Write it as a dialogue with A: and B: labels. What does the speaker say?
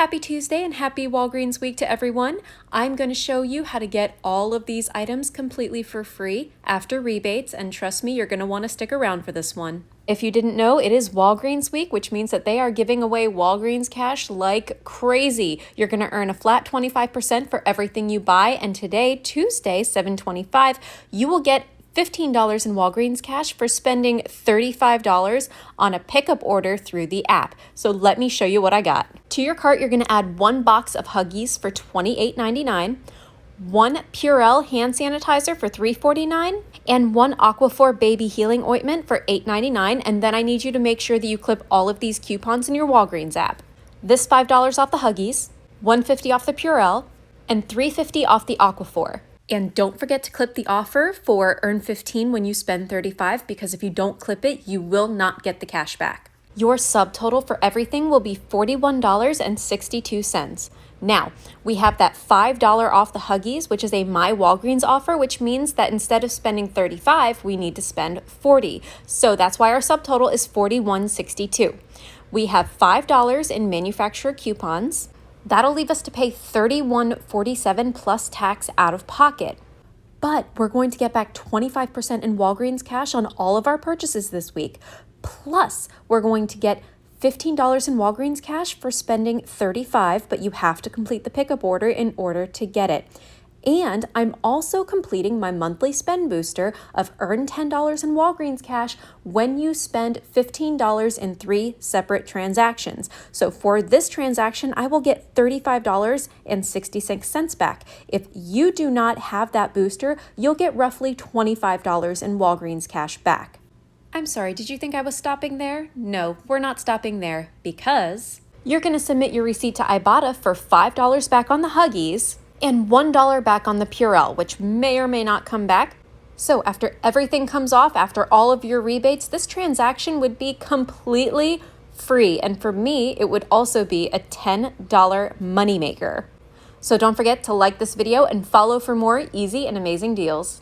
A: Happy Tuesday and happy Walgreens week to everyone. I'm going to show you how to get all of these items completely for free after rebates, and trust me, you're going to want to stick around for this one. If you didn't know, it is Walgreens week, which means that they are giving away Walgreens Cash like crazy. You're going to earn a flat 25% for everything you buy, and today, Tuesday, 7/25, you will get $15 in Walgreens Cash for spending $35 on a pickup order through the app. So let me show you what I got. To your cart, you're going to add one box of Huggies for $28.99, one Purell hand sanitizer for $3.49, and one Aquaphor baby healing ointment for $8.99. And then I need you to make sure that you clip all of these coupons in your Walgreens app. This $5 off the Huggies, $1.50 off the Purell, and $3.50 off the Aquaphor. And don't forget to clip the offer for earn 15 when you spend 35, because if you don't clip it, you will not get the cash back. Your subtotal for everything will be $41.62. Now, we have that $5 off the Huggies, which is a My Walgreens offer, which means that instead of spending 35, we need to spend 40. So that's why our subtotal is $41.62. We have $5 in manufacturer coupons. That'll leave us to pay $31.47 plus tax out of pocket. But we're going to get back 25% in Walgreens Cash on all of our purchases this week. Plus, we're going to get $15 in Walgreens Cash for spending $35, but you have to complete the pickup order in order to get it. And I'm also completing my monthly spend booster of earn $10 in Walgreens Cash when you spend $15 in 3 separate transactions. So for this transaction, I will get $35.66 back. If you do not have that booster, you'll get roughly $25 in Walgreens Cash back. I'm sorry, did you think I was stopping there? No, we're not stopping there, because you're going to submit your receipt to Ibotta for $5 back on the Huggies and $1 back on the Purell, which may or may not come back. So after everything comes off, after all of your rebates, this transaction would be completely free. And for me, it would also be a $10 moneymaker. So don't forget to like this video and follow for more easy and amazing deals.